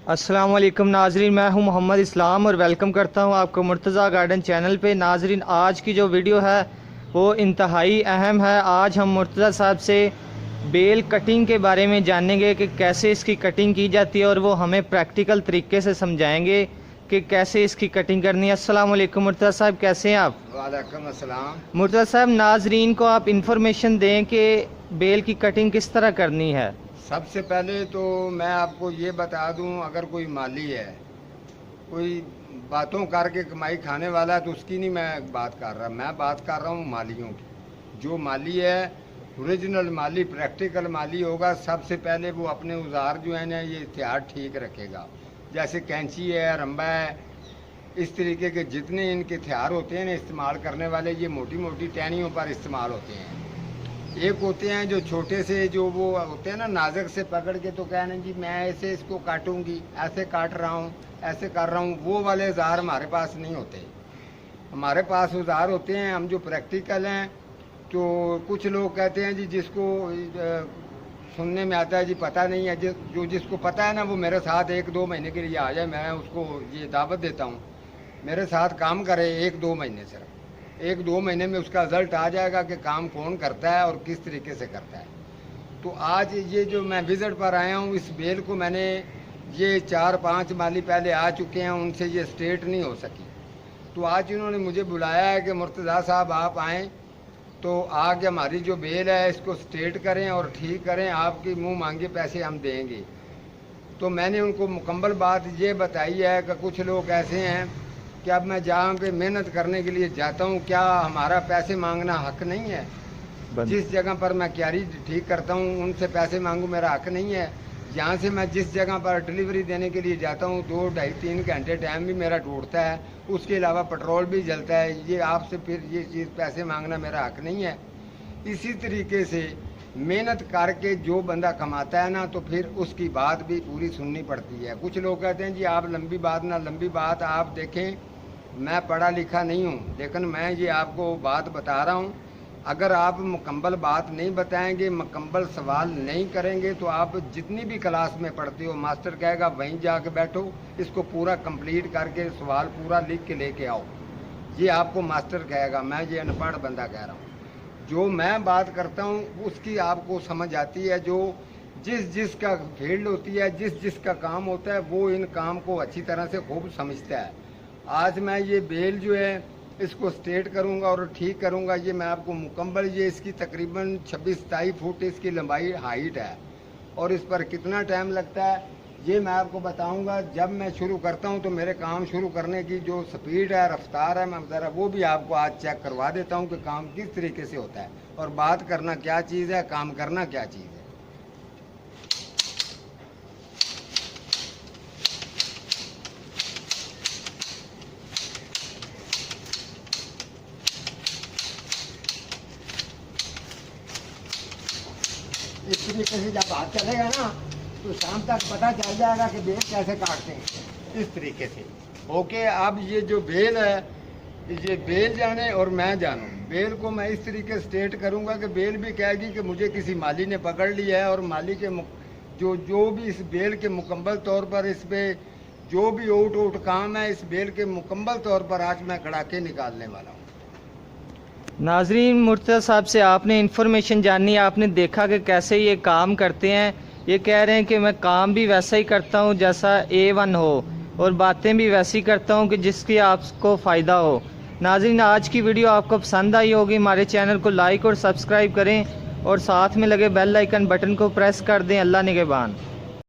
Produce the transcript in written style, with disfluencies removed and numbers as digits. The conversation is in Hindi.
अस्सलाम वालेकुम नाजरीन, मैं हूं मोहम्मद इस्लाम और वेलकम करता हूं आपको मुर्तज़ा गार्डन चैनल पे। नाजरीन, आज की जो वीडियो है वो इंतहाई अहम है। आज हम मुर्तज़ा साहब से बेल कटिंग के बारे में जानेंगे कि कैसे इसकी कटिंग की जाती है और वो हमें प्रैक्टिकल तरीके से समझाएंगे कि कैसे इसकी कटिंग करनी है। अस्सलाम वालेकुम मुर्तज़ा साहब, कैसे हैं आप? वालेकुम अस्सलाम। मुर्तज़ा साहब, नाजरीन को आप इंफॉर्मेशन दें कि बेल की कटिंग किस तरह करनी है। सबसे पहले तो मैं आपको ये बता दूं, अगर कोई माली है, कोई बातों करके कमाई खाने वाला है, तो उसकी नहीं मैं बात कर रहा। मैं बात कर रहा हूँ मालियों की। जो माली है, ओरिजिनल माली, प्रैक्टिकल माली होगा, सबसे पहले वो अपने औजार जो है ना, ये हथियार ठीक रखेगा। जैसे कैंची है, रंबा है, इस तरीके के जितने इनके हथियार होते हैं ना इस्तेमाल करने वाले, ये मोटी मोटी टहनियों पर इस्तेमाल होते हैं। एक होते हैं जो छोटे से, जो वो होते हैं ना, नाजुक से पकड़ के तो कहना जी मैं ऐसे इसको काटूंगी, ऐसे काट रहा हूँ, ऐसे कर रहा हूँ, वो वाले औजार हमारे पास नहीं होते। हमारे पास औजार होते हैं हम जो प्रैक्टिकल हैं। तो कुछ लोग कहते हैं जी जिसको सुनने में आता है जी पता नहीं है, जो जिसको पता है ना वो मेरे साथ 1-2 महीने के लिए आ जाए। मैं उसको ये दावत देता हूँ, मेरे साथ काम करे 1-2 महीने सिर्फ। 1-2 महीने में उसका रिजल्ट आ जाएगा कि काम कौन करता है और किस तरीके से करता है। तो आज ये जो मैं विजिट पर आया हूँ, इस बेल को मैंने, ये 4-5 माली पहले आ चुके हैं, उनसे ये स्ट्रेट नहीं हो सकी। तो आज इन्होंने मुझे बुलाया है कि मुर्तज़ा साहब आप आएँ, तो आगे हमारी जो बेल है इसको स्ट्रेट करें और ठीक करें, आपकी मुँह मांगे पैसे हम देंगे। तो मैंने उनको मुकम्मल बात ये बताई है कि कुछ लोग ऐसे हैं कि अब मैं जहाँ पे मेहनत करने के लिए जाता हूँ, क्या हमारा पैसे मांगना हक नहीं है? जिस जगह पर मैं क्यारी ठीक करता हूँ उनसे पैसे मांगूँ, मेरा हक नहीं है? यहाँ से मैं जिस जगह पर डिलीवरी देने के लिए जाता हूँ 2, 2.5-3 घंटे टाइम भी मेरा टूटता है, उसके अलावा पेट्रोल भी जलता है। ये आपसे फिर ये चीज़ पैसे मांगना मेरा हक नहीं है? इसी तरीके से मेहनत करके जो बंदा कमाता है ना, तो फिर उसकी बात भी पूरी सुननी पड़ती है। कुछ लोग कहते हैं जी आप लंबी बात ना लंबी बात। आप देखें, मैं पढ़ा लिखा नहीं हूँ, लेकिन मैं ये आपको बात बता रहा हूँ। अगर आप मुकम्मल बात नहीं बताएंगे, मुकम्मल सवाल नहीं करेंगे, तो आप जितनी भी क्लास में पढ़ते हो, मास्टर कहेगा वहीं जाके बैठो, इसको पूरा कंप्लीट करके सवाल पूरा लिख के लेके आओ, ये आपको मास्टर कहेगा। मैं ये अनपढ़ बंदा कह रहा हूँ। जो मैं बात करता हूँ उसकी आपको समझ आती है। जो जिसका फील्ड होती है, जिसका काम होता है, वो इन काम को अच्छी तरह से खूब समझता है। आज मैं ये बेल जो है इसको स्ट्रेट करूंगा और ठीक करूंगा। ये मैं आपको मुकम्मल, ये इसकी तकरीबन 26-27 फुट इसकी लंबाई हाइट है, और इस पर कितना टाइम लगता है ये मैं आपको बताऊंगा जब मैं शुरू करता हूं। तो मेरे काम शुरू करने की जो स्पीड है, रफ्तार है, मैं ज़रा वो भी आपको आज चेक करवा देता हूं कि काम किस तरीके से होता है, और बात करना क्या चीज़ है, काम करना क्या चीज़ है। इस तरीके से जब हाथ चलेगा ना, तो शाम तक पता चल जाएगा कि बेल कैसे काटते हैं। इस तरीके से ओके। अब ये जो बेल है, ये बेल जाने और मैं जानूँ। बेल को मैं इस तरीके स्ट्रेट करूँगा कि बेल भी कहेगी कि मुझे किसी माली ने पकड़ लिया है, और माली के जो भी इस बेल के मुकम्मल तौर पर, इस पर जो भी ओट काम है, इस बेल के मुकम्मल तौर पर आज मैं कड़ा के निकालने वाला हूँ। नाजरीन, मुर्तज़ा साहब से आपने इन्फॉर्मेशन जानी, आपने देखा कि कैसे ये काम करते हैं। ये कह रहे हैं कि मैं काम भी वैसा ही करता हूँ जैसा A1 हो, और बातें भी वैसी करता हूँ कि जिसकी आपको फ़ायदा हो। नाजरीन, आज की वीडियो आपको पसंद आई होगी। हमारे चैनल को लाइक और सब्सक्राइब करें और साथ में लगे बेल आइकन बटन को प्रेस कर दें। अल्लाह निगहबान।